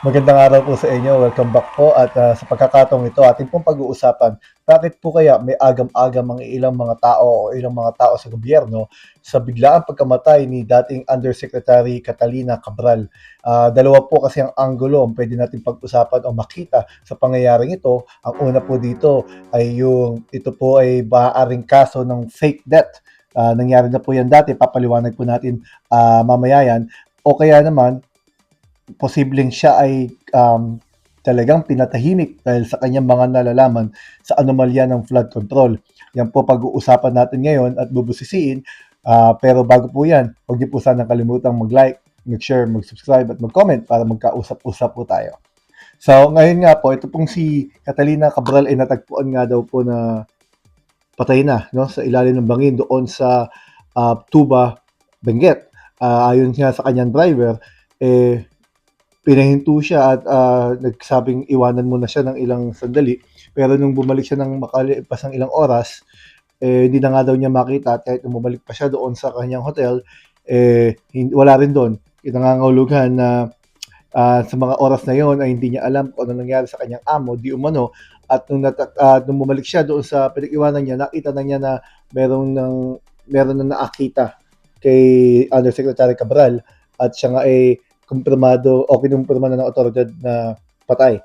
Magandang araw po sa inyo. Welcome back po at sa pagkakataong ito atin pong pag-uusapan, bakit po kaya may agam-agam ang ilang mga tao o ilang mga tao sa gobyerno sa biglaang pagkamatay ni dating Undersecretary Catalina Cabral. Dalawa po kasi ang anggulo ang pwede natin pag-usapan o makita sa pangyayaring ito. Ang una po dito ay ito po ay maaaring kaso ng fake death. Nangyari na po yan dati, papaliwanag po natin mamaya yan. O kaya naman, posibleng siya ay talagang pinatahimik dahil sa kanyang mga nalalaman sa anomalya ng flood control. Yan po pag-uusapan natin ngayon at bubusisiin. Pero bago po yan, huwag niyo po sana kalimutang mag-like, mag-share, mag-subscribe at mag-comment para magkausap-usap po tayo. So ngayon nga po, ito pong si Catalina Cabral ay natagpuan nga daw po na patay na, no, sa ilalim ng bangin doon sa Tuba, Benguet. Ayon nga sa kanyang driver, pinahinto siya at nagsabing iwanan muna siya ng ilang sandali. Pero nung bumalik siya ng makalipas ng ilang oras, hindi na nga daw niya makita at kahit bumalik pa siya doon sa kanyang hotel, wala rin doon. Nangangahulugan na sa mga oras na yon ay hindi niya alam kung ano nangyari sa kanyang amo, di umano. At nung bumalik siya doon sa pinag-iwanan niya, nakita na niya na meron na nakakita kay Undersecretary Cabral at siya nga ay kumpirmado o kinumpirma na ng otoridad na patay.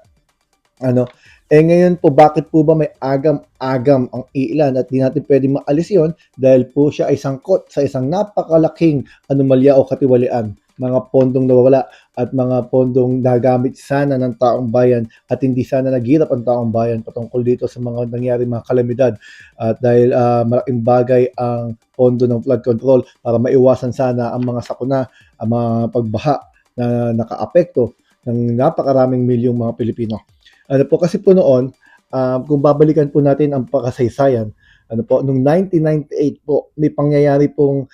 Ano? Ngayon po, bakit po ba may agam-agam ang ilan at di natin pwedeng maalis yon dahil po siya ay sangkot sa isang napakalaking anomalya o katiwalian, mga pondong nawawala at mga pondong nagamit sana ng taong bayan at hindi sana naghirap ang taong bayan patungkol dito sa mga nangyari mga kalamidad. At dahil malaking bagay ang pondo ng flood control para maiwasan sana ang mga sakuna, ang mga pagbaha na nakaapekto ng napakaraming milyong mga Pilipino. Ano po kasi po noon, kung babalikan po natin ang pakasaysayan, ano po, noong 1998 po, may pangyayari pong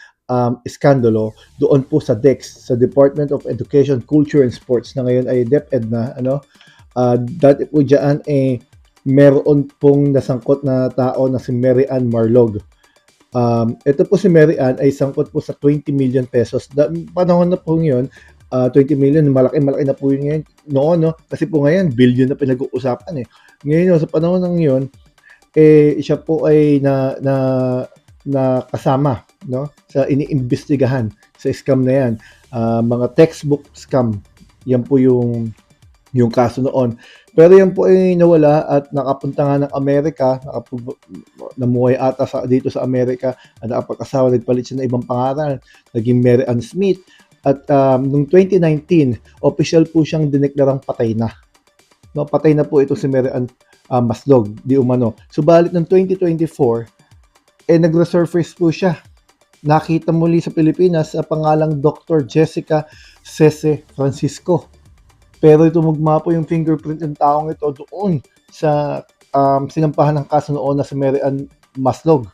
iskandalo doon po sa DEX, sa Department of Education, Culture and Sports, na ngayon ay DepEd na, ano. Dati po dyan, meron pong nasangkot na tao na si Mary Ann Marlog. Ito po si Mary Ann ay sangkot po sa 20 million pesos. Panahon na po yun, 20 million, malaki-malaki na po yun ngayon. Noon, no? Kasi po ngayon, billion na pinag-uusapan eh. Ngayon, no, sa panahon ng yun, siya po ay na kasama, no, sa iniimbestigahan sa scam na yan. Mga textbook scam. Yan po yung kaso noon. Pero yan po ay nawala at nakapunta nga ng Amerika, namuhay ata dito sa Amerika at nakapag-asawa, nagpalit siya ng ibang pangalan, naging Mary Ann Smith. At noong 2019, official po siyang dineklarang patay na. No, patay na po ito si Mary Ann Maslog, di umano. Subalit ng 2024, nag-resurface po siya. Nakita muli sa Pilipinas sa pangalang Dr. Jessica Cese Francisco. Pero tumugma po yung fingerprint ng taong ito doon sa sinampahan ng kaso noon na si Mary Ann Maslog.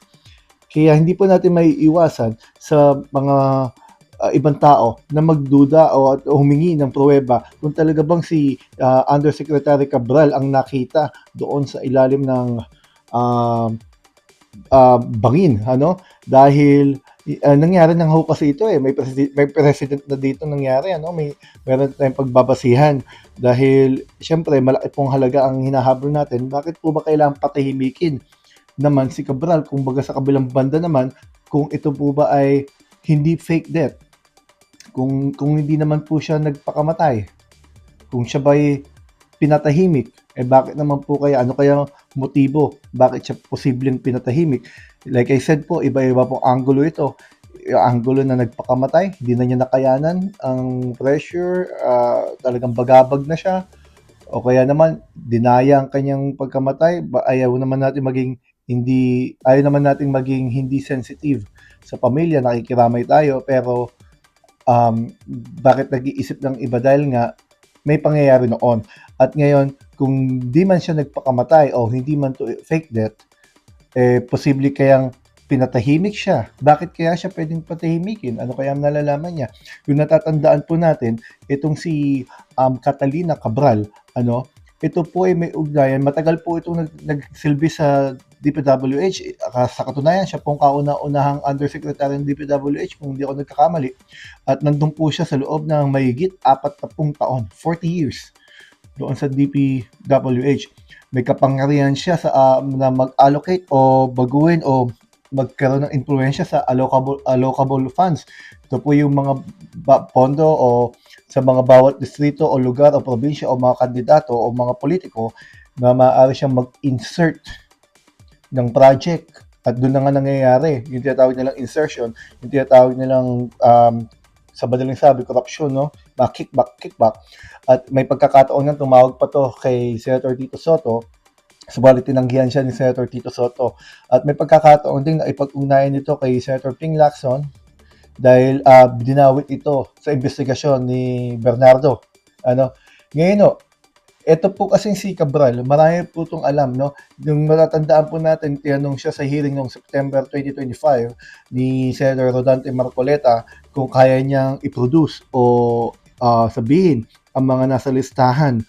Kaya hindi po natin may iwasan sa mga ibang tao na magduda o humingi ng pruweba kung talaga bang si Undersecretary Cabral ang nakita doon sa ilalim ng uh, bangin, ano, dahil nangyari ng ho kasi ito may president na dito nangyari, ano, meron tayong pagbabasihan dahil siyempre malaki pong halaga ang hinahabol natin. Bakit po ba kailangan patahimikin naman si Cabral, kung baga sa kabilang banda naman, kung ito po ba ay hindi fake death, kung hindi naman po siya nagpakamatay, kung siya ba'y pinatahimik, bakit naman po kaya, ano kaya motibo, bakit siya posibleng pinatahimik? Like I said po, iba-iba pong angulo ito. Yung angulo na nagpakamatay, hindi na niya nakayanan ang pressure, talagang bagabag na siya, o kaya naman dinaya ang kanyang pagkamatay, ayaw naman natin maging hindi sensitive sa pamilya, nakikiramay tayo, pero bakit nag-iisip ng iba dahil nga may pangyayari noon. At ngayon, kung di man siya nagpakamatay o hindi man to fake death, posible kayang pinatahimik siya. Bakit kaya siya pwedeng patahimikin? Ano kaya ang nalalaman niya? Yung natatandaan po natin, itong si Catalina Cabral, ano, ito po ay may ugnayan. Matagal po itong nagsilbi sa DPWH. Sa katunayan, siya pong kauna-unahang undersecretary ng DPWH kung hindi ako nagkakamali. At nandun po siya sa loob ng mahigit 40 taon, 40 years doon sa DPWH. May kapangyarihan siya na mag-allocate o baguhin o magkaroon ng impluwensya sa allocable funds. Ito po yung mga pondo o sa mga bawat distrito o lugar o probinsya o mga kandidato o mga politiko na maaari siyang mag-insert ng project. At doon na nga nangyayari, yung tinatawag nilang insertion, yung tinatawag nilang sa madaling sabi, corruption, no? Kickback. At may pagkakataon nga tumawag pa to kay Senator Tito Soto, subalit tinanggihan siya ni Senator Tito Soto. At may pagkakataon din na ipag-ugnayan nito kay Senator Ping Lacson dahil dinawit ito sa investigasyon ni Bernardo. Ngayon, ito po kasing si Cabral, marami po itong alam, no? Yung matatandaan po natin, tinanong siya sa hearing noong September 2025 ni Senator Rodante Marcoleta kung kaya niyang i-produce o sabihin ang mga nasa listahan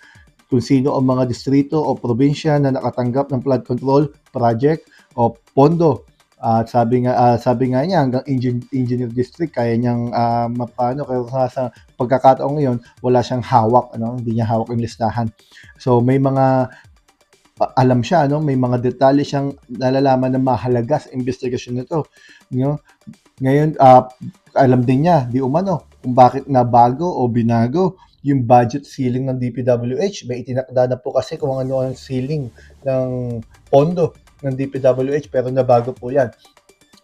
kung sino ang mga distrito o probinsya na nakatanggap ng flood control project o pondo. At sabi nga niya hanggang engineer district kaya niyang mapano, kaya sa pagkakataon ngayon wala siyang hawak, hindi niya hawak yung listahan. So may mga alam siya, may mga detalye siyang nalalaman na mahalaga sa investigasyon nito. Ngayon, alam din niya, di umano, kung bakit nabago o binago yung budget ceiling ng DPWH. May itinakda na po kasi kung ano ang ceiling ng pondo ng DPWH, pero nabago po yan.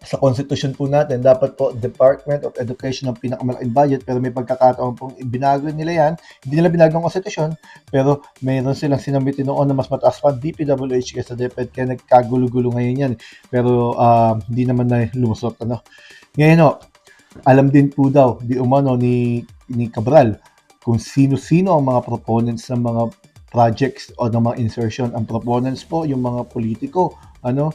Sa constitution po natin, dapat po Department of Education ang pinakamalaking budget, pero may pagkakataon pong binago nila yan. Hindi nila binago ang constitution, pero mayroon silang sinamitin noon na mas mataas pa DPWH kaysa DepEd, kaya nagkagulo-gulo ngayon yan. Pero hindi naman na lumusot. Ngayon, alam din po daw, di umano ni Cabral, kung sino-sino ang mga proponents ng mga projects o ng mga insertion. Ang proponents po, yung mga politiko, ang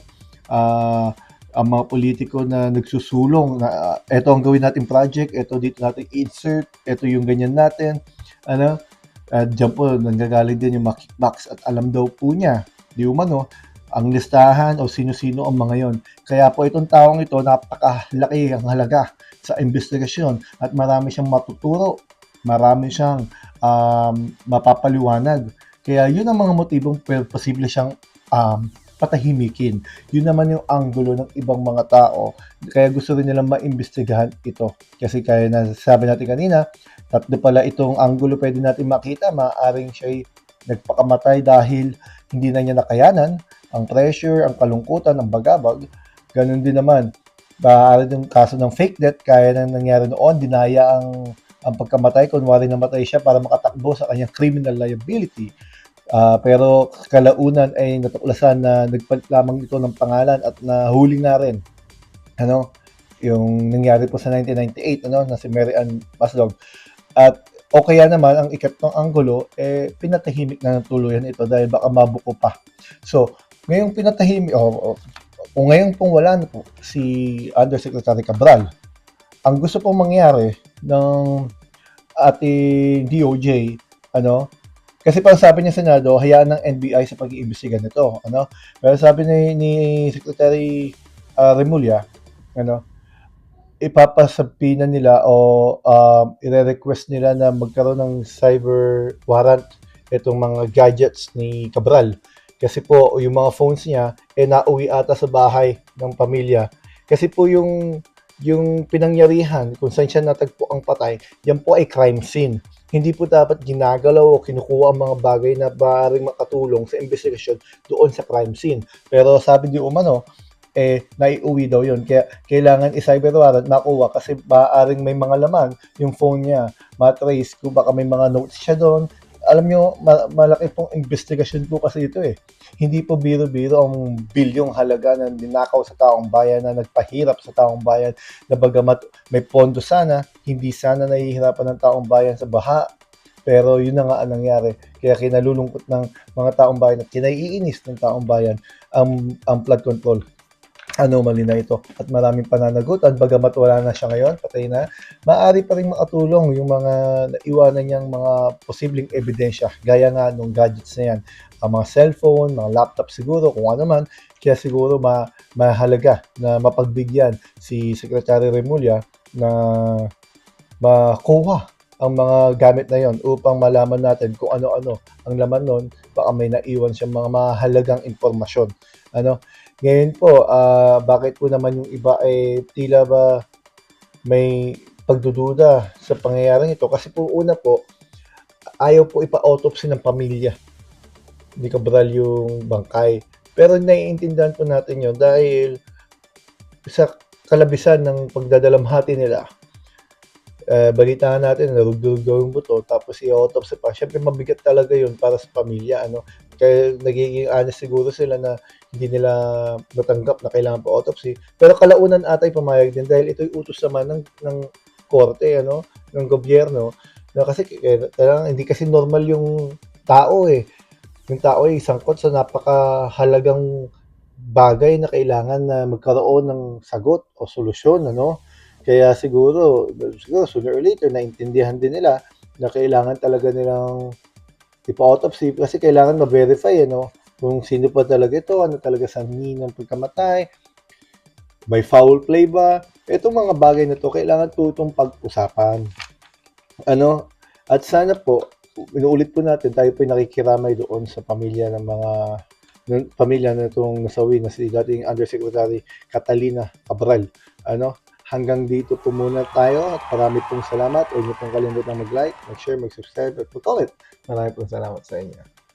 mga politiko na nagsusulong na eto ang gawin natin project, eto dito natin insert, eto yung ganyan natin, dyan po nanggagaling din yung mga kickbacks at alam daw po niya, di umano, ang listahan o sino-sino ang mga yon. Kaya po itong taong ito, napakalaki ang halaga sa investigasyon at marami siyang matuturo, marami siyang mapapaliwanag. Kaya yun ang mga motibong posible siyang patahimikin. Yun naman yung anggulo ng ibang mga tao. Kaya gusto rin nilang maimbestigahan ito. Kasi kaya na sabi natin kanina, tatlo pala itong anggulo pwede natin makita. Maaaring siya'y nagpakamatay dahil hindi na niya nakayanan ang pressure, ang kalungkutan, ang bagabag. Ganun din naman. Maaari yung kaso ng fake death, kaya na nangyari noon, dinaya ang pagkamatay, kunwari namatay siya para makatakbo sa kanyang criminal liability. Pero kalaunan ay natuklasan na nagpalit lamang ito ng pangalan at nahuli na rin. Yung nangyari po sa 1998, na si Mary Ann Maslog. At o kaya naman, ang ikatlong anggulo, pinatahimik na ng tuluyan ito dahil baka mabuko pa. So, ngayong pinatahimik, kung ngayon pong wala na po si Undersecretary Cabral, ang gusto pong mangyari ng ating DOJ, kasi parang sabi niya sa Senado, hayaan ng NBI sa pag-iimbestiga nito, Pero sabi ni Secretary Remulla, ipapasabina nila o ire-request nila na magkaroon ng cyber warrant itong mga gadgets ni Cabral. Kasi po, yung mga phones niya, nauwi ata sa bahay ng pamilya. Kasi po yung pinangyarihan kung saan siya natagpo ang patay, yan po ay crime scene. Hindi po dapat ginagalaw o kinukuha ang mga bagay na maaaring makatulong sa investigasyon doon sa crime scene. Pero sabi di umano, naiuwi daw yun. Kaya kailangan i-cyber warrant makuha kasi maaaring may mga laman yung phone niya. Matrace kung baka may mga notes siya doon. Alam nyo, malaki pong investigasyon po kasi ito Hindi po biro-biro ang bilyong halaga na ninakaw sa taong bayan, na nagpahirap sa taong bayan, na bagamat may pondo sana, hindi sana nahihirapan ng taong bayan sa baha. Pero yun na nga ang nangyari. Kaya kinalulungkot ng mga taong bayan at kinaiinis ng taong bayan ang flood control. anomaly na ito at maraming pananagutan bagamat wala na siya ngayon, patay na, maaari pa ring makatulong yung mga naiwanan niyang mga posibleng ebidensya gaya nga nung gadgets na yan, ang mga cellphone, mga laptop siguro kung ano man, kaya siguro mahalaga na mapagbigyan si Secretary Remulla na makuha ang mga gamit na yon upang malaman natin kung ano-ano ang laman nun, baka may naiwan siyang mga mahalagang impormasyon. Ano? Ngayon po, bakit po naman yung iba tila ba may pagdududa sa pangyayaring ito? Kasi po una po, ayaw po ipa-autopsy ng pamilya ni Cabral yung bangkay. Pero naiintindihan po natin yon dahil sa kalabisan ng pagdadalamhati nila, balita natin narugdurog daw yung buto tapos i-autopsy pa. Siyempre mabigat talaga yun para sa pamilya. Ano? Kaya nagiging honest siguro sila na hindi nila natanggap na kailangan pa autopsy. Pero kalaunan atay pumayag din dahil ito'y utos naman ng korte, ano, ng gobyerno. Na kasi talagang hindi kasi normal yung tao eh. Yung tao ay sangkot sa napakahalagang bagay na kailangan na magkaroon ng sagot o solusyon, ano? Kaya siguro sooner or later naintindihan din nila na kailangan talaga nilang ipa-autopsy kasi kailangan ma-verify, ano, kung sino pa talaga ito, ano talaga sanhi ng pagkamatay, may foul play ba? Itong mga bagay na to kailangan tutong pag-usapan. Ano? At sana po, inuulit po natin, tayo po nakikiramay doon sa pamilya ng mga pamilya na itong nasawi na si dating Undersecretary Catalina Cabral. Ano? Hanggang dito po muna tayo at marami pong salamat. Huwag niyo pong kalimutan mag-like, mag-share, mag-subscribe at mag-comment. Marami pong salamat sa inyo.